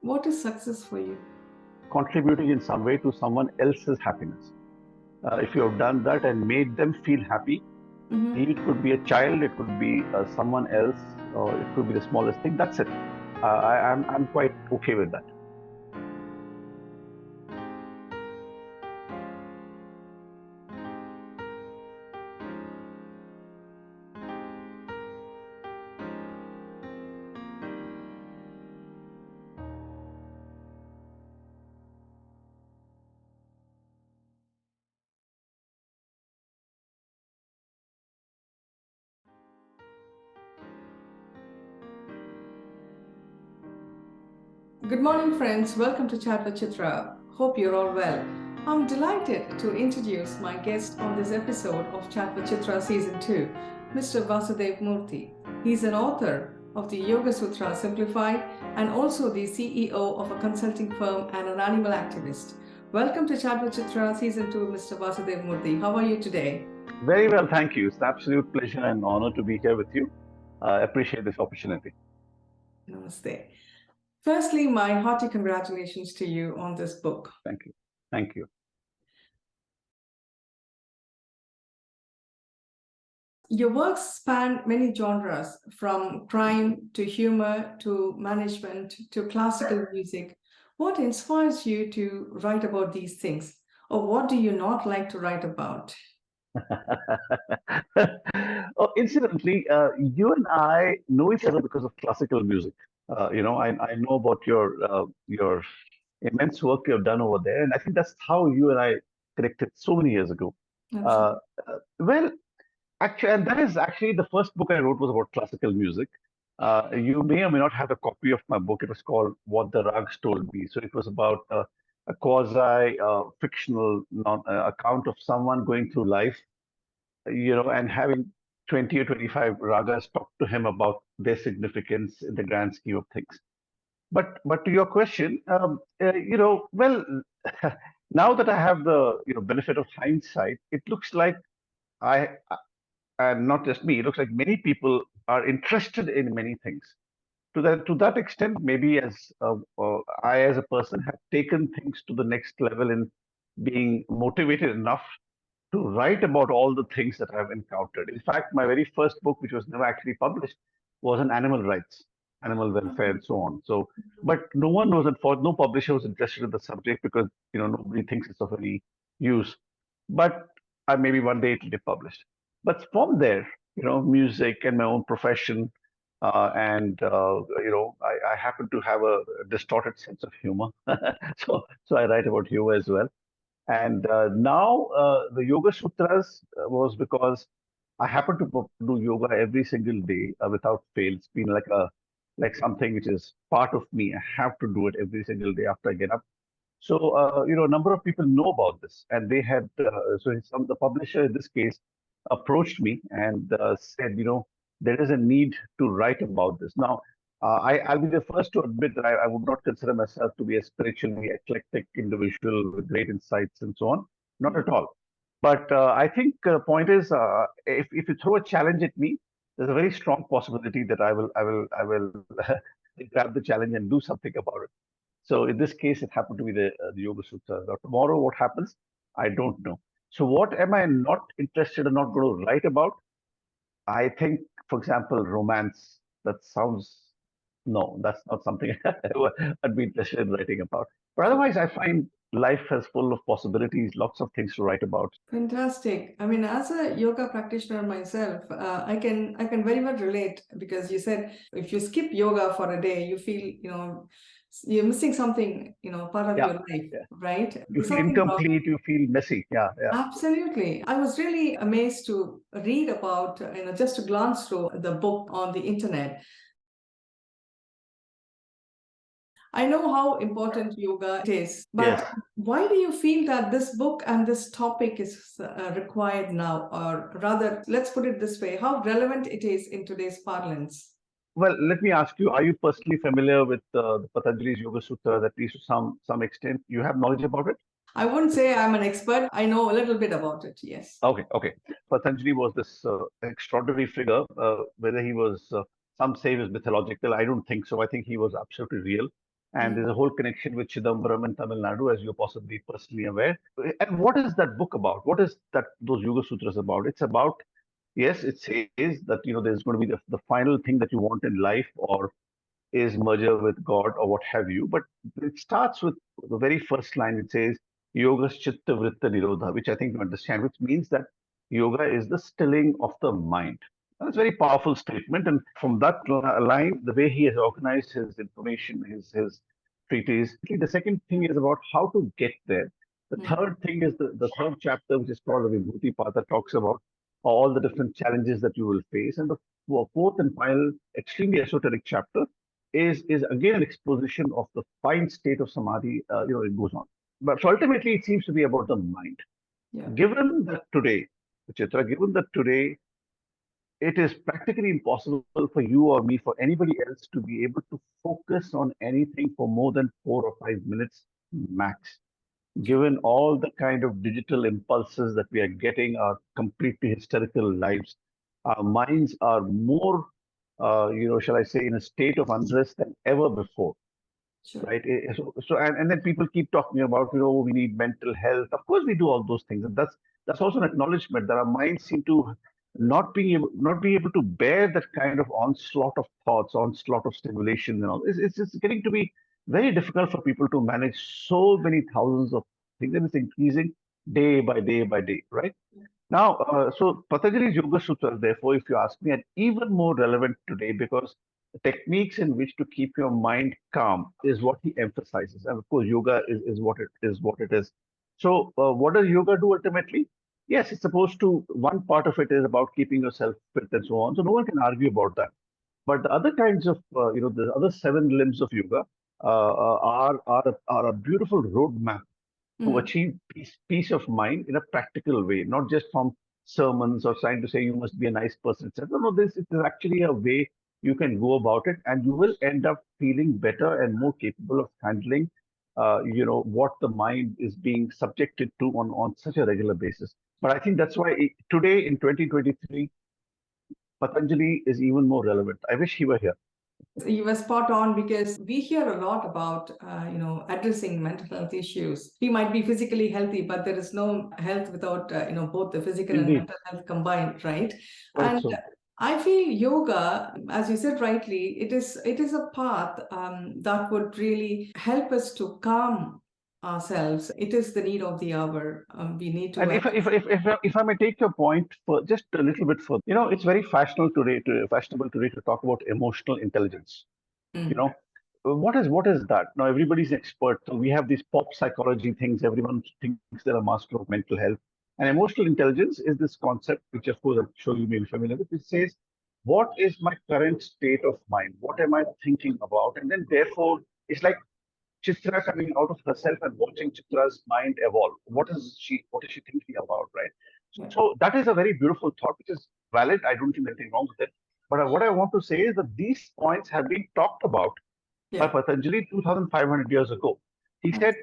What is success for you? Contributing in some way to someone else's happiness. If you have done that and made them feel happy, Mhm. it could be a child, it could be someone else, or it could be the smallest thing. That's it. I'm quite okay with that. Good morning, friends. Welcome to Chat with Chithra. Hope you're all well. I'm delighted to introduce my guest on this episode of Chat with Chithra Season 2, Mr. Vasudev Murthy. He's an author of the Yoga Sutras Simplified and also the CEO of a consulting firm and an animal activist. Welcome to Chat with Chithra Season 2, Mr. Vasudev Murthy. How are you today? Very well, thank you. It's an absolute pleasure and honor to be here with you. I appreciate this opportunity. Namaste. Firstly, my hearty congratulations to you on this book. Thank you. Thank you. Your works span many genres, from crime to humor to management to classical music. What inspires you to write about these things? Or what do you not like to write about? Oh, incidentally, you and I know each other because of classical music. I know about your immense work you have done over there, and I think that's how you and I connected so many years ago. Uh, Absolutely. well, actually, and that is actually the first book I wrote was about classical music. You may or may not have a copy of my book. It was called What the Rags Told Me. So it was about a quasi fictional account of someone going through life, and having 20 or 25 ragas talk to him about their significance in the grand scheme of things. But to your question, well, now that I have the benefit of hindsight, it looks like I and not just me, it looks like many people are interested in many things. To that extent, maybe I as a person have taken things to the next level in being motivated enough to write about all the things that I've encountered. In fact, my very first book, which was never actually published, was on animal rights, animal welfare, and so on. So, but no one was no publisher was interested in the subject because nobody thinks it's of any use. But maybe one day it'll get published. But from there, music and my own profession, I happen to have a distorted sense of humor, so I write about humor as well. And now the Yoga Sutras was because I happen to do yoga every single day without fail. It's been like something which is part of me. I have to do it every single day after I get up. So a number of people know about this, and they had the publisher in this case approached me and said, there is a need to write about this. Now, I'll be the first to admit that I would not consider myself to be a spiritually eclectic individual with great insights and so on. Not at all. But I think point is, if you throw a challenge at me, there's a very strong possibility that I will grab the challenge and do something about it. So in this case, it happened to be the Yoga Sutra. Now, tomorrow, what happens? I don't know. So what am I not interested or not going to write about? I think, for example, romance. That sounds no, that's not something I'd be interested in writing about. But otherwise, I find life is full of possibilities, lots of things to write about. Fantastic. I mean, as a yoga practitioner myself, I can very well relate because you said if you skip yoga for a day, you feel you're missing something, part of Yeah, your life, yeah. right? You There's feel something wrong. incomplete. You feel messy. Yeah, yeah. Absolutely. I was really amazed to read about, just to glance through the book on the internet. I know how important yoga is, Yes. but why do you feel that this book and this topic is required now? Or rather, let's put it this way, how relevant it is in today's parlance? Well, let me ask you: are you personally familiar with the Patanjali's Yoga Sutra? At least to some extent, you have knowledge about it. I wouldn't say I'm an expert. I know a little bit about it, yes. Okay, okay. Patanjali was this extraordinary figure. Whether he was, some say he was mythological. I don't think so. I think he was absolutely real. and there's a whole connection with Chidambaram and Tamil Nadu, as you're possibly personally aware. And what is that book about? What is that those Yoga Sutras about? It's about, yes, it says that there's going to be the final thing that you want in life, or is merger with God or what have you. But it starts with the very first line. It says Yoga Chitta Vritta Nirodha, which I think you understand, which means that yoga is the stilling of the mind. And it's a very powerful statement. And from that line, the way he has organized his information, his treatise, the second thing is about how to get there. The third thing is the third chapter, which is called the Vibhuti Pata, talks about all the different challenges that you will face. And the fourth and final, extremely esoteric chapter is again an exposition of the fine state of samadhi. It goes on, but so ultimately it seems to be about the mind. Yeah. Given that today, Chitra, given that today it is practically impossible for you or me, for anybody else, to be able to focus on anything for more than 4 or 5 minutes max. Given all the kind of digital impulses that we are getting, our completely hysterical lives, our minds are more, shall I say, in a state of unrest than ever before. Sure. Right. And then people keep talking about, we need mental health. Of course, we do all those things, and that's also an acknowledgement that our minds seem to not be able to bear that kind of onslaught of thoughts, onslaught of stimulation, and all. It's just getting to be very difficult for people to manage so many thousands of things, and it's increasing day by day by day. Right. Now, so Patanjali's Yoga Sutras, therefore, if you ask me, are even more relevant today because the techniques in which to keep your mind calm is what he emphasizes. And of course, yoga is what it is, what it is. So, what does yoga do ultimately? Yes, it's supposed to, one part of it is about keeping yourself fit and so on. So, no one can argue about that. But the other kinds of, the other seven limbs of yoga are a beautiful roadmap to achieve peace of mind in a practical way, not just from sermons or trying to say you must be a nice person, etc. No, this is actually a way you can go about it, and you will end up feeling better and more capable of handling, what the mind is being subjected to on such a regular basis. But I think that's why today in 2023, Patanjali is even more relevant. I wish he were here. You were spot on, because we hear a lot about, addressing mental health issues. We might be physically healthy, but there is no health without, both the physical and Indeed. mental health combined, right? Quite And so. I feel yoga, as you said rightly, it is a path that would really help us to calm ourselves. It is the need of the hour. We need to. And if I may take your point for just a little bit further, it's very fashionable today to talk about emotional intelligence. You know, what is that? Now everybody's an expert. So we have these pop psychology things. Everyone thinks they're a master of mental health. And emotional intelligence is this concept, which of course I'm sure you may be familiar with. It says, what is my current state of mind? What am I thinking about? And then therefore, it's like Chithra coming out of herself and watching Chitra's mind evolve. What is she thinking about, right? So that is a very beautiful thought, which is valid. I don't think there's anything wrong with it. But what I want to say is that these points have been talked about by Patanjali 2,500 years ago. He said,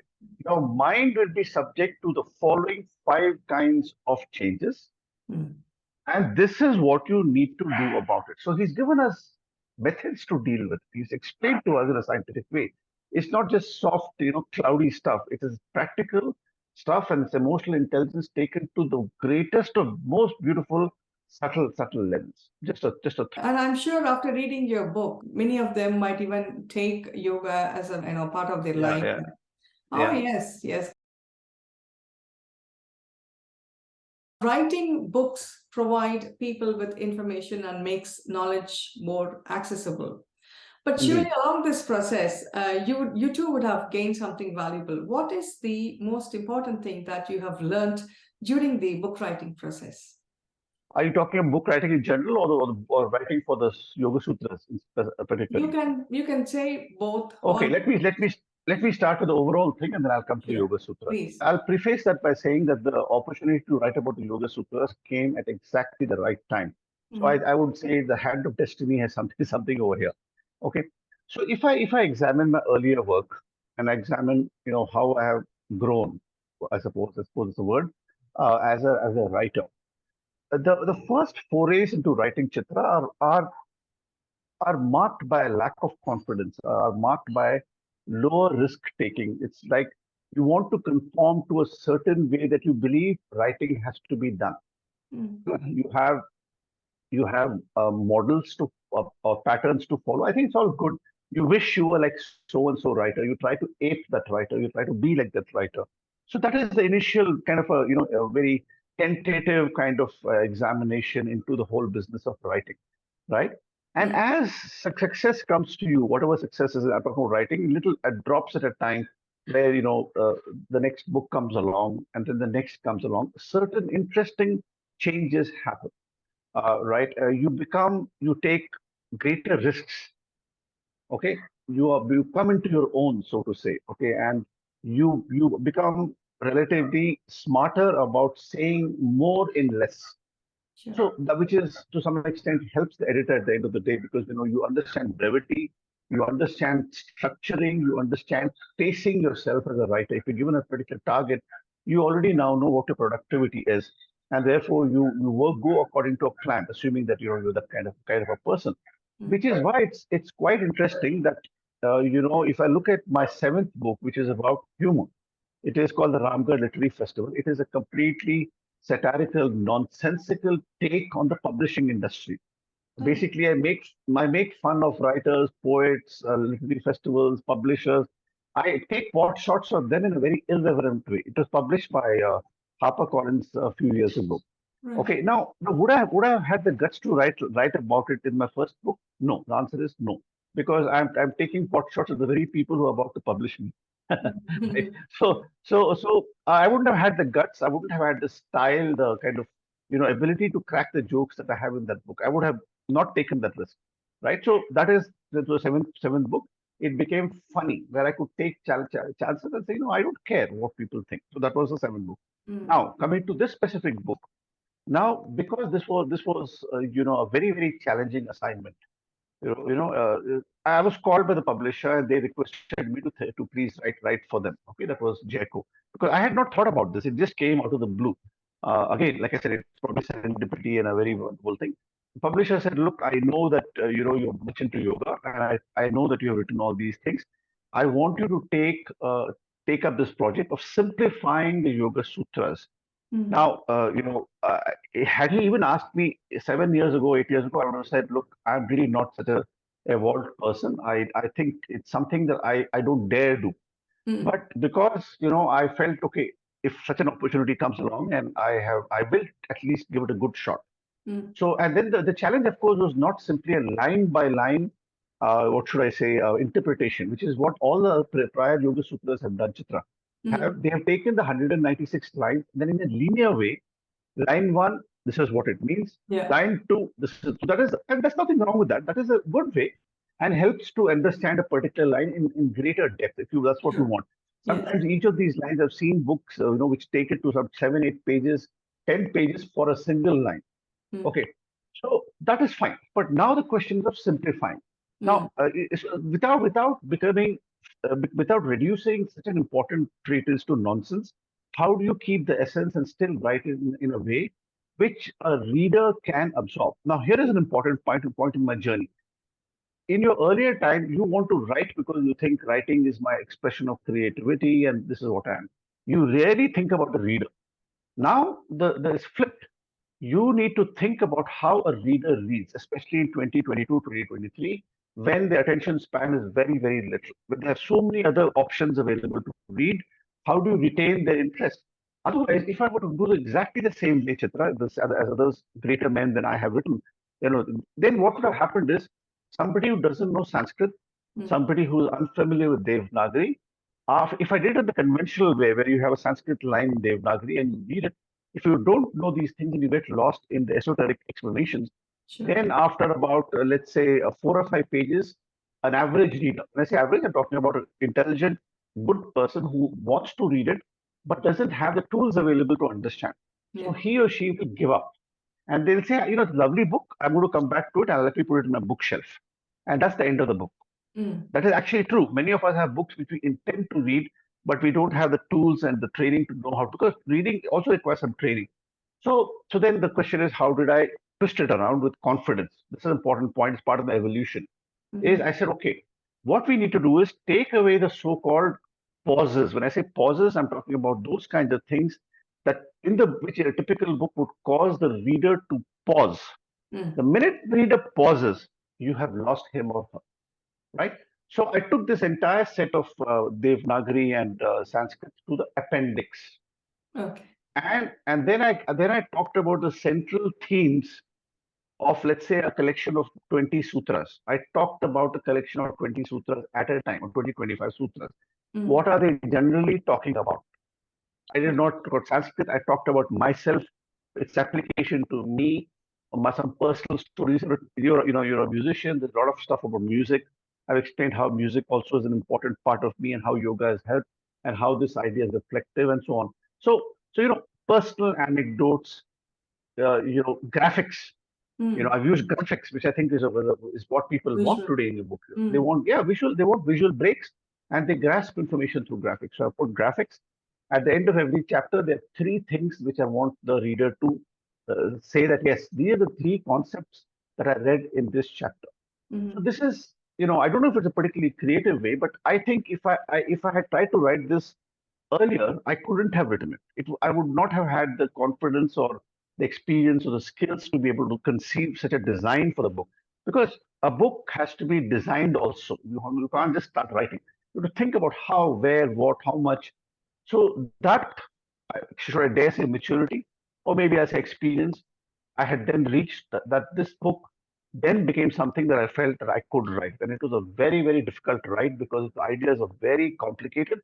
your mind will be subject to the following 5 kinds of changes. And this is what you need to do about it. So he's given us methods to deal with it. He's explained to us in a scientific way. It's not just soft, cloudy stuff. It is practical stuff, and it's emotional intelligence taken to the greatest of most beautiful, subtle levels. Just a And I'm sure after reading your book, many of them might even take yoga as a part of their life. Yeah. Oh, Yeah. yes. Writing books provide people with information and makes knowledge more accessible. But surely Indeed. along this process, you too would have gained something valuable. What is the most important thing that you have learned during the book writing process? Are you talking about book writing in general, or writing for the Yoga Sutras particularly? You can say both. Okay, let me start with the overall thing, and then I'll come to the Yoga Sutras. Please. I'll preface that by saying that the opportunity to write about the Yoga Sutras came at exactly the right time. So I would say the hand of destiny has something over here. Okay, so if I examine my earlier work and I examine how I have grown, I suppose it's a word, as a writer. The first forays into writing Chitra are marked by a lack of confidence, are marked by lower risk taking. It's like you want to conform to a certain way that you believe writing has to be done. Mm. You have models to or patterns to follow. I think it's all good. You wish you were like so and so writer. You try to ape that writer. You try to be like that writer. So that is the initial kind of a very tentative kind of examination into the whole business of writing, right? And Mm. as success comes to you, whatever success is, I'm talking about writing, little drops at a time, where the next book comes along, and then the next comes along. Certain interesting changes happen, right? You take greater risks. Okay, you come into your own, so to say. Okay, and you become relatively smarter about saying more in less. Sure. So that, which is to some extent helps the editor at the end of the day, because you understand brevity, you understand structuring, you understand pacing yourself as a writer. If you're given a particular target, you already now know what your productivity is, and therefore you work go according to a plan, assuming that you're that kind of a person. Which Mm. is why it's quite interesting that if I look at my seventh book, which is about humor, it is called the Ramgarh Literary Festival. It is a completely satirical, nonsensical take on the publishing industry. Oh. Basically, I make fun of writers, poets, literary festivals, publishers. I take pot shots of them in a very irreverent way. It was published by HarperCollins a few years ago. Right. Okay, now would I have had the guts to write about it in my first book? No. The answer is no, because I'm taking pot shots at the very people who are about to publish me. Right? Mm. So I wouldn't have had the guts. I wouldn't have had the style, the kind of ability to crack the jokes that I have in that book. I would have not taken that risk, right? So that was seventh book. It became funny, where I could take chances and say, no, I don't care what people think. So that was the seventh book. Mm. Now coming to this specific book. Now, because this was a very very challenging assignment. I was called by the publisher, and they requested me to please write for them. Okay, that was Jayco, because I had not thought about this. It just came out of the blue. Again, like I said, it's probably serendipity and a very wonderful thing. The publisher said, "Look, I know that you're much into yoga, and I know that you have written all these things. I want you to take up this project of simplifying the Yoga Sutras." Mm. Now, had he even asked me 7 years ago, 8 years ago, I would have said, look, I'm really not such a evolved person. I think it's something that I don't dare do. Mm. But because, I felt, okay, if such an opportunity comes along, and I will at least give it a good shot. Mm. So, and then the challenge, of course, was not simply a line by line, what should I say, interpretation, which is what all the prior Yoga Sutras have done, Chitra. Mm. They have taken the 196 lines, then in a linear way, line one, this is what it means. Yeah. Line two, and there's nothing wrong with that. That is a good way, and helps to understand a particular line in greater depth, if you that's what you Sure. want. Yes. Sometimes each of these lines, I've seen books, which take it to some 7, 8 pages, 10 pages for a single line. Mm. Okay, so that is fine. But now the question is of simplifying. Mm. Now, without reducing such an important treatise to nonsense, how do you keep the essence and still write it in a way which a reader can absorb? Now, here is an important point in my journey. In your earlier time, you want to write because you think writing is my expression of creativity and this is what I am. You rarely think about the reader. Now, the is flipped. You need to think about how a reader reads, especially in 2022, 2023, when the attention span is very, very little. When they have so many other options available to read, how do you retain their interest? Otherwise, if I were to do exactly the same way, Chitra, as others greater men than I have written, then what would have happened is somebody who doesn't know Sanskrit, Mm. somebody who is unfamiliar with Devanagari, if I did it the conventional way, where you have a Sanskrit line in Devanagari and you read it, if you don't know these things and you get lost in the esoteric explanations, Sure. then after about, let's say, 4 or 5 pages, an average reader, when I say average, I'm talking about an intelligent, good person who wants to read it, but doesn't have the tools available to understand. So Yeah. he or she will give up. And they'll say, it's a lovely book. I'm going to come back to it and let me put it in a bookshelf. And that's the end of the book. Mm. That is actually true. Many of us have books which we intend to read, but we don't have the tools and the training to know how, because reading also requires some training. So then the question is, how did I twist it around with confidence? This is an important point. It's part of the evolution. Is Mhm. I said, okay, what we need to do is take away the so-called pauses. When I say pauses, I'm talking about those kinds of things that which a typical book would cause the reader to pause. The minute the reader pauses, you have lost him or her, right? So I took this entire set of Devanagari and Sanskrit to the appendix, Okay. and then I talked about the central themes of, let's say, a collection of 20 sutras. I talked about a collection of 20 sutras at a time, or 20, 25 sutras. What are they generally talking about? I did not talk about Sanskrit. I talked about myself, its application to me, some personal stories. You're a musician. There's a lot of stuff about music. I've explained how music also is an important part of me and how yoga has helped and how this idea is reflective and so on. So personal anecdotes, graphics. I've used graphics, which I think is what people want Visual. today in the book. They want, visual. They want visual breaks, and they grasp information through graphics. So I put graphics at the end of every chapter. There are three things which I want the reader to say that yes, these are the three concepts that I read in this chapter. So this is, I don't know if it's a particularly creative way, but I think if I had tried to write this earlier, I couldn't have written it. I would not have had the confidence or the experience or the skills to be able to conceive such a design for the book. Because a book has to be designed also. You can't just start writing. You have to think about how, where, what, how much. So that, should I dare say, maturity, or maybe I say experience, I had then reached that this book then became something that I felt that I could write. And it was a very, very difficult write because the ideas are very complicated.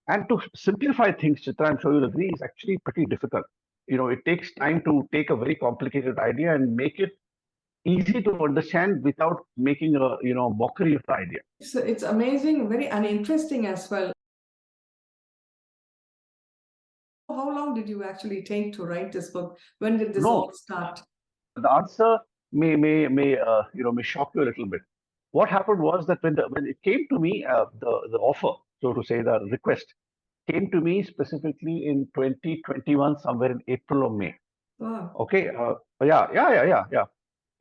And to simplify things, Chitra, I'm sure you'll agree, is actually pretty difficult. It takes time to take a very complicated idea and make it easy to understand without making a mockery of the idea. So it's amazing, very uninteresting as well. How long did you actually take to write this book? When did this all No, start? the answer may shock you a little bit. What happened was that when it came to me, the offer, so to say, the request came to me specifically in 2021, somewhere in April or May. Wow. Okay. Yeah.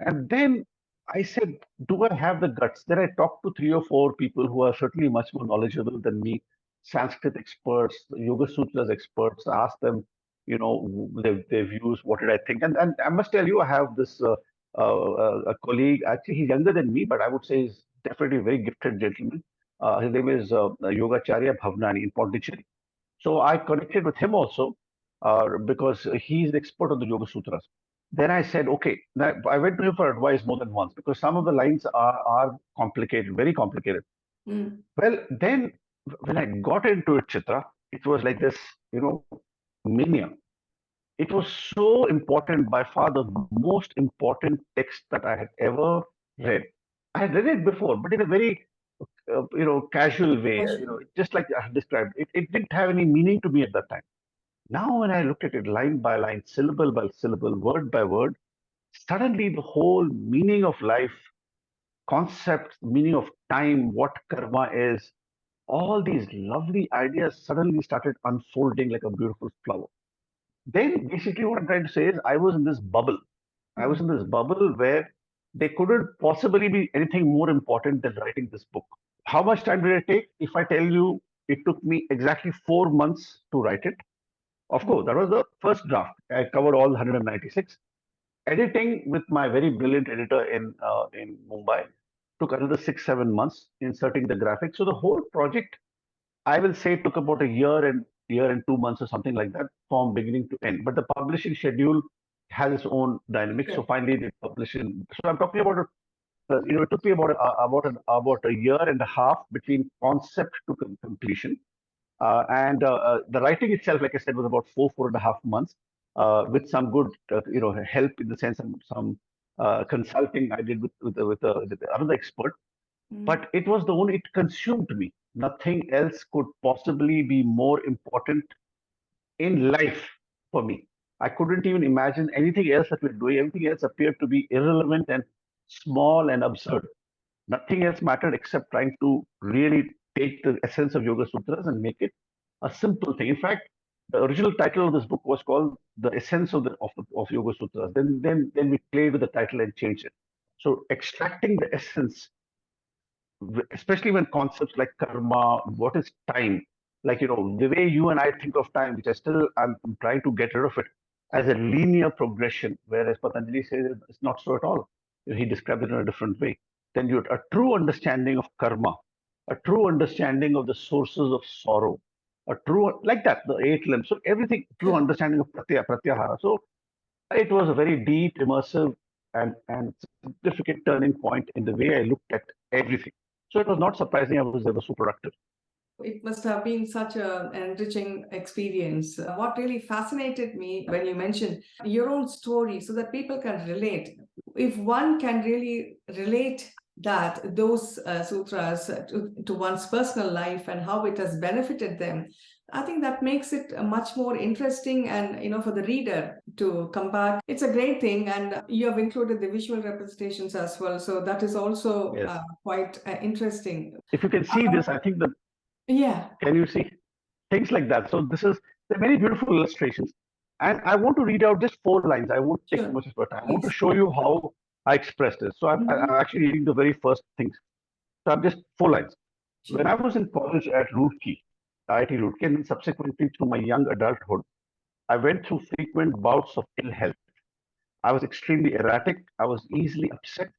And then I said, do I have the guts? Then I talked to three or four people who are certainly much more knowledgeable than me, Sanskrit experts, Yoga Sutras experts. I asked them, their views. What did I think? And I must tell you, I have this a colleague. Actually, he's younger than me, but I would say he's definitely a very gifted gentleman. His name is Yogacharya Bhavnani in Pondicherry. So I connected with him also because he's an expert on the Yoga Sutras. Then I said, okay, now I went to him for advice more than once because some of the lines are complicated, very complicated. Well, then when I got into it, Chitra, it was like this, mania. It was so important, by far the most important text that I had ever read. I had read it before, but in a very casual way, just like I described. It didn't have any meaning to me at that time. Now, when I looked at it line by line, syllable by syllable, word by word, suddenly the whole meaning of life, concepts, meaning of time, what karma is, all these lovely ideas suddenly started unfolding like a beautiful flower. Then, basically, what I'm trying to say is, I was in this bubble. I was in this bubble where there couldn't possibly be anything more important than writing this book. How much time did it take? If I tell you, it took me exactly 4 months to write it. Of course, that was the first draft. I covered all 196. Editing with my very brilliant editor in Mumbai took another 6 7 months. Inserting the graphics. So the whole project, I will say, took about a year and 2 months or something like that from beginning to end. But the publishing schedule has its own dynamics. So finally, they publish in. So I'm talking about it took me about a year and a half between concept to completion. And the writing itself, like I said, was about 4.5 months, with some good, help in the sense of some consulting I did with another expert. But it was the only, it consumed me. Nothing else could possibly be more important in life for me. I couldn't even imagine anything else that we're doing. Everything else appeared to be irrelevant and small and absurd. Nothing else mattered except trying to really take the essence of Yoga Sutras and make it a simple thing. In fact, the original title of this book was called "The Essence of Yoga Sutras." Then we played with the title and changed it. So extracting the essence especially when concepts like karma, what is time, like the way you and I think of time, which I'm trying to get rid of it as a linear progression, whereas Patanjali says it's not so at all. He describes it in a different way. Then you a true understanding of karma, a true understanding of the sources of sorrow, a true like that, the eight limbs, so everything, true understanding of pratyahara. So it was a very deep, immersive, and significant turning point in the way I looked at everything. So it was not surprising I was ever so productive. It must have been such an enriching experience. What really fascinated me when you mentioned your own story so that people can relate. If one can really relate those sutras to one's personal life and how it has benefited them, I think that makes it much more interesting and for the reader to come back. It's a great thing, and you have included the visual representations as well, so that is also Yes. quite interesting. If you can see this, I think that Yeah. can you see things like that? So they're very beautiful illustrations, and I want to read out just 4 lines. I won't take too Sure. much of your time. I want to Please. show you how I expressed this. So I'm actually reading the very first things. So I'm just 4 lines. When I Sure. was in college at Roorkee, IIT Roorkee, and then subsequently through my young adulthood, I went through frequent bouts of ill health. I was extremely erratic, I was easily upset,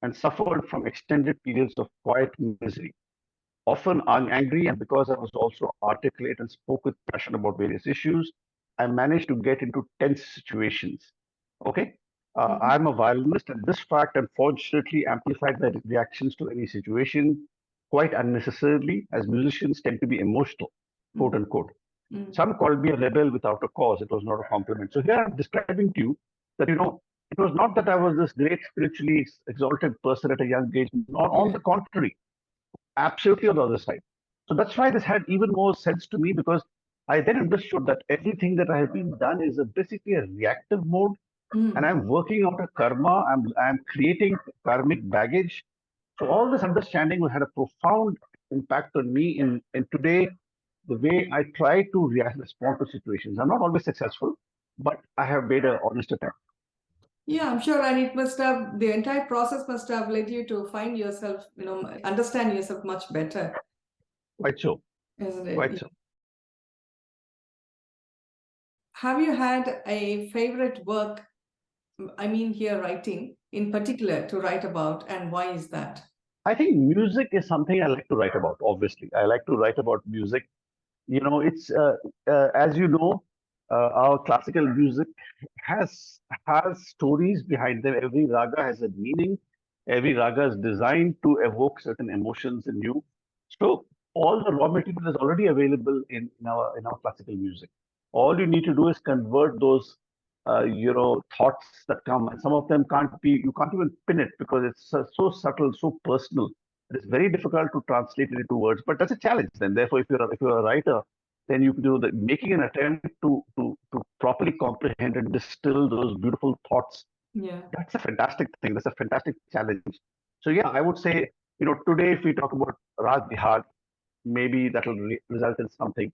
and suffered from extended periods of quiet misery. Often angry, and because I was also articulate and spoke with passion about various issues, I managed to get into tense situations. Okay? I'm a violinist, and this fact unfortunately amplified my reactions to any situation quite unnecessarily, as musicians tend to be emotional, quote unquote. Some called me a rebel without a cause. It was not a compliment. So here I'm describing to you that, it was not that I was this great spiritually exalted person at a young age. Not on the contrary, absolutely on the other side. So that's why this had even more sense to me because I then understood that everything that I have been done is basically a reactive mode, and I'm working out a karma. I'm creating karmic baggage. So all this understanding had a profound impact on me in today, the way I try to respond to situations. I'm not always successful, but I have made an honest attempt. Yeah, I'm sure. And the entire process must have led you to find yourself, understand yourself much better, Quite so. isn't it? Quite so. Have you had a favorite work, I mean, here writing in particular to write about, and why is that? I think music is something I like to write about. Obviously, I like to write about music. It's as you know, our classical music has has stories behind them. Every raga has a meaning. Every raga is designed to evoke certain emotions in you. So all the raw material is already available in our classical music. All you need to do is convert those thoughts that come, and some of them you can't even pin it because it's so subtle, so personal. It's very difficult to translate it into words, but that's a challenge. Then, therefore, if you're a writer, then you do the making an attempt to properly comprehend and distill those beautiful thoughts. Yeah. That's a fantastic thing. That's a fantastic challenge. So yeah, I would say today if we talk about Raj Bihar, maybe that will result in something.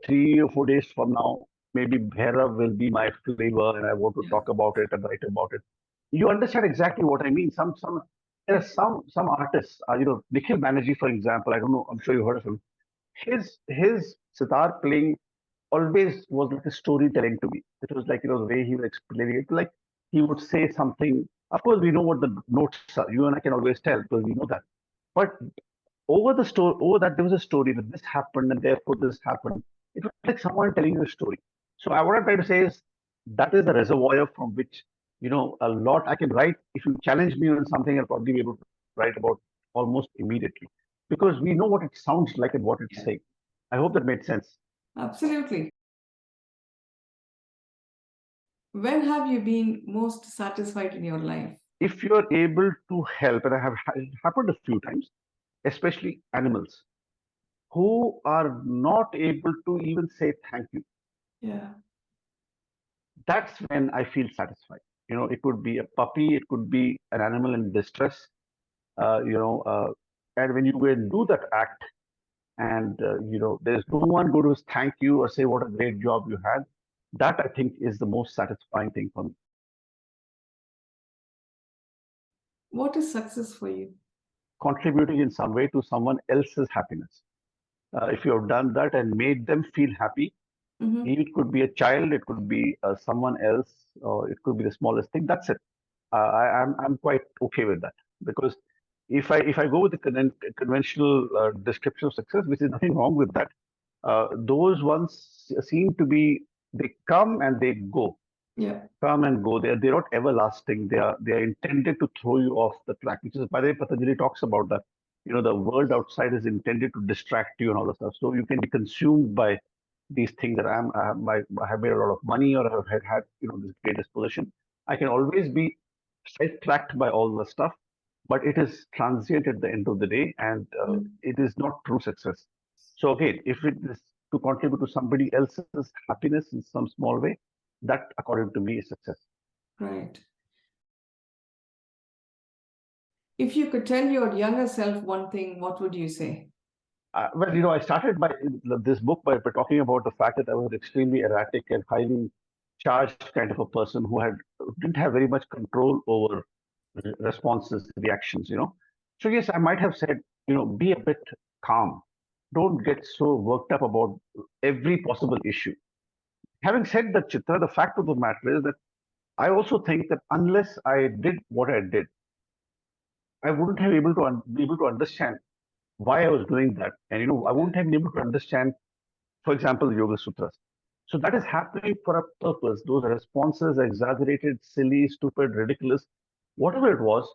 3 or 4 days from now, maybe Bhairav will be my flavor, and I want to Yeah. talk about it and write about it. You understand exactly what I mean. There are some artists. Nikhil Banerjee, for example. I don't know. I'm sure you heard of him. His sitar playing always was like a storytelling to me. It was like the way he was explaining it. Like he would say something. Of course, we know what the notes are. You and I can always tell because we know that. But over that there was a story that this happened and therefore this happened. It was like someone telling you a story. So I what I'm trying to say is that is the reservoir from which a lot I can write. If you challenge me on something, I'll probably be able to write about almost immediately because we know what it sounds like and what it's saying. I hope that made sense. Absolutely. When have you been most satisfied in your life? If you're able to help, and I have it happened a few times, especially animals who are not able to even say thank you, Yeah. that's when I feel satisfied. It could be a puppy, it could be an animal in distress, uh, you know, uh, and when you go and do that act, and there's no one go to thank you or say what a great job you had, that I think is the most satisfying thing for me. What is success for you? contributing in some way to someone else's happiness. If you have done that and made them feel happy, it could be a child, it could be someone else, or it could be the smallest thing. That's it. I'm quite okay with that, because if I go with the conventional description of success, which is nothing wrong with that, those ones seem to be, they come and they go, Yeah. come and go. They're not everlasting. They are intended to throw you off the track, which is, by the way, Patanjali talks about that. You know, the world outside is intended to distract you and all that stuff. So you can be consumed by these things that I have made a lot of money, or I have had this great disposition. I can always be sidetracked by all the stuff, but it is transient at the end of the day, and it is not true success. So again, if it is to contribute to somebody else's happiness in some small way, that, according to me, is success. Right. If you could tell your younger self one thing, what would you say? Well, I started this book by talking about the fact that I was extremely erratic and highly charged kind of a person who didn't have very much control over responses, reactions. So yes, I might have said, be a bit calm. Don't get so worked up about every possible issue. Having said that, Chitra, the fact of the matter is that I also think that unless I did what I did, I wouldn't have be able to understand why I was doing that. And, I wouldn't have been able to understand, for example, the Yoga Sutras. So that is happening for a purpose. Those responses, exaggerated, silly, stupid, ridiculous, whatever it was,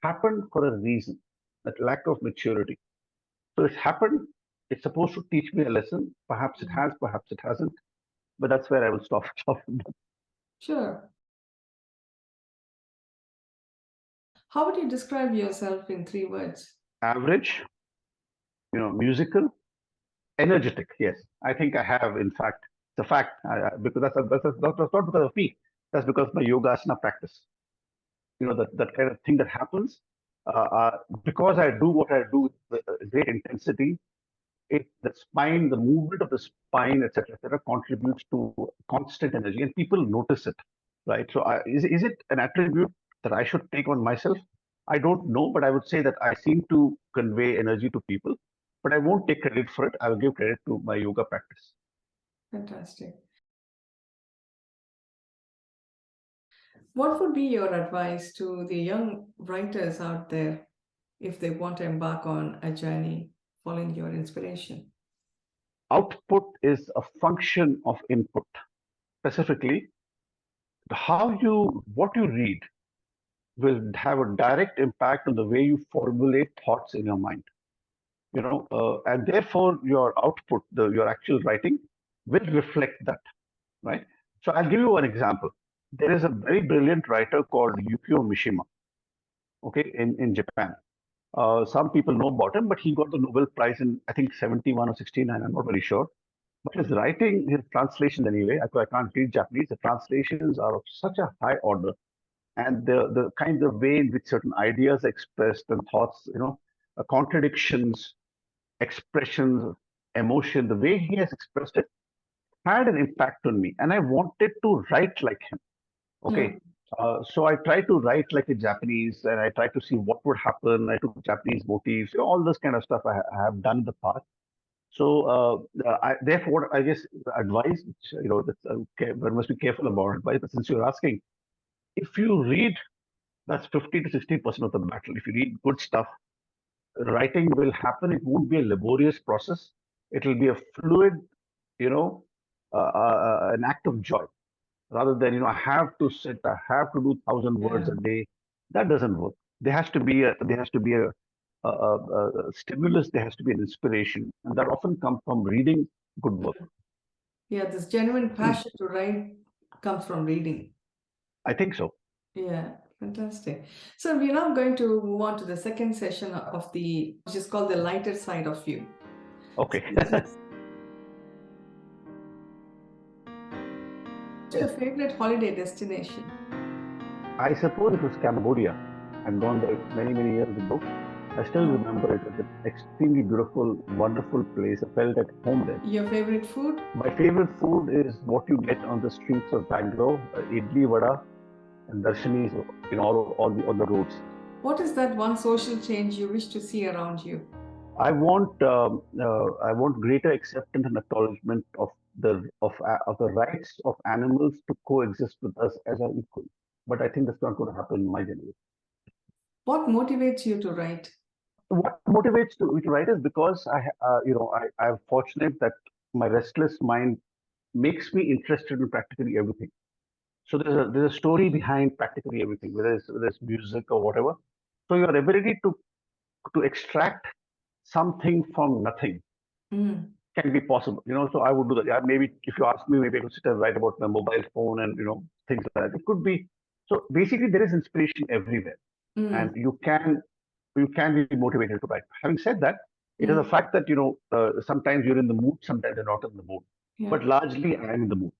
happened for a reason. That lack of maturity. So it's happened. It's supposed to teach me a lesson. Perhaps it has, perhaps it hasn't. But that's where I will stop. Sure. How would you describe yourself in 3 words? Average, musical, energetic. Yes, I think I have. In fact, the fact, because that's not because of me. That's because of my yoga asana practice. That kind of thing that happens because I do what I do with great intensity. The spine, the movement of the spine, etc., contributes to constant energy, and people notice it, right? So, is it an attribute that I should take on myself? I don't know, but I would say that I seem to convey energy to people, but I won't take credit for it. I will give credit to my yoga practice. Fantastic. What would be your advice to the young writers out there if they want to embark on a journey following your inspiration? Output is a function of input. Specifically, what you read will have a direct impact on the way you formulate thoughts in your mind. And therefore your output, your actual writing, will reflect that, right? So I'll give you one example. There is a very brilliant writer called Yukio Mishima, okay, in Japan. Some people know about him, but he got the Nobel Prize in, I think, 71 or 69, I'm not very sure. But his writing, his translations anyway, I can't read Japanese, the translations are of such a high order. And the kind of way in which certain ideas are expressed and thoughts, contradictions, expressions, emotion, the way he has expressed it had an impact on me. And I wanted to write like him. Okay. So I tried to write like a Japanese, and I tried to see what would happen. I took Japanese motifs, all this kind of stuff I have done in the past. So therefore, I guess the advice, which, that's, okay, one must be careful about advice. But since you're asking, if you read, that's 50 to 60% of the battle. If you read good stuff, writing will happen. It won't be a laborious process. It will be a fluid, an act of joy, rather than I have to sit, I have to do 1,000 words a day. That doesn't work. There has to be a stimulus. There has to be an inspiration, and that often comes from reading good work. Yeah, this genuine passion to write comes from reading. I think so. Yeah, fantastic. So we're now going to move on to the second session which is called the lighter side of you. Okay. What's your favorite holiday destination? I suppose it was Cambodia. I've gone there many, many years ago. I still remember it as an extremely beautiful, wonderful place. I felt at home there. Your favorite food? My favorite food is what you get on the streets of Bangalore, idli vada and darshanis on the roads. What is that one social change you wish to see around you? I want greater acceptance and acknowledgement of the rights of animals to coexist with us as our equal. But I think that's not going to happen in my generation. What motivates you to write? What motivates me to write is because I'm fortunate that my restless mind makes me interested in practically everything. So there's a story behind practically everything, whether it's music or whatever. So your ability to extract something from nothing Mm. can be possible. So I would do that. Yeah, maybe if you ask me, maybe I could sit and write about my mobile phone and things like that. It could be. So basically, there is inspiration everywhere, and Mm. you can be motivated to write. Having said that, it is a Mm. fact that sometimes you're in the mood, sometimes you're not in the mood. Yeah. But largely, I am in the mood.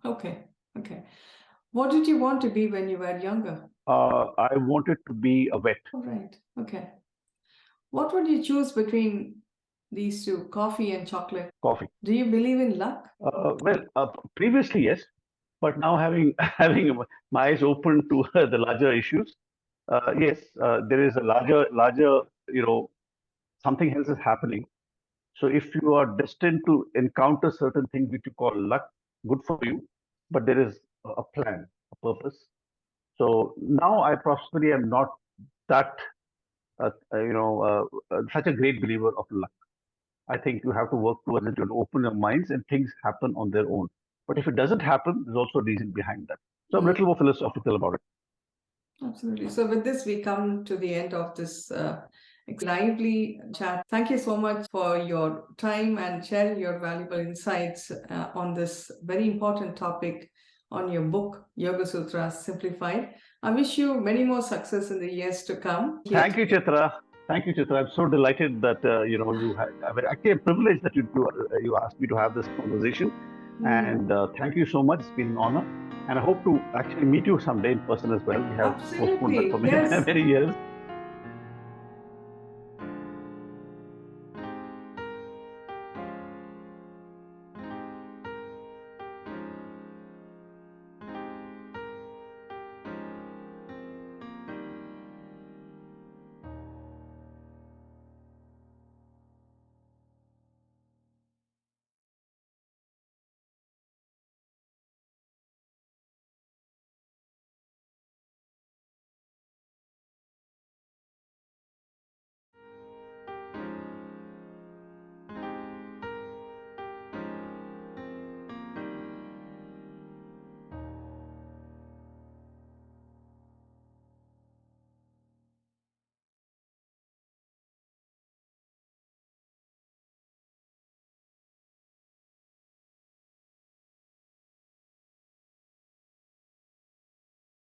Okay. Okay. What did you want to be when you were younger? I wanted to be a vet. All right. Okay. What would you choose between these two, coffee and chocolate? Coffee. Do you believe in luck? Previously yes, but now having having my eyes open to the larger issues, yes, there is a larger, something else is happening. So if you are destined to encounter certain things which you call luck, good for you, but there is a plan, a purpose. So now I possibly am not that, such a great believer of luck. I think you have to work towards it. You have to open your minds and things happen on their own. But if it doesn't happen, there's also a reason behind that. So I'm a little more philosophical about it. Absolutely. So with this, we come to the end of this lively chat. Thank you so much for your time and sharing your valuable insights on this very important topic on your book, Yoga Sutras Simplified. I wish you many more success in the years to come. Thank you, Chithra. Thank you, Chithra. I'm so delighted that you had actually a privilege that you asked me to have this conversation, and thank you so much. It's been an honor, and I hope to actually meet you someday in person as well. We have postponed that Absolutely. for Yes. many years.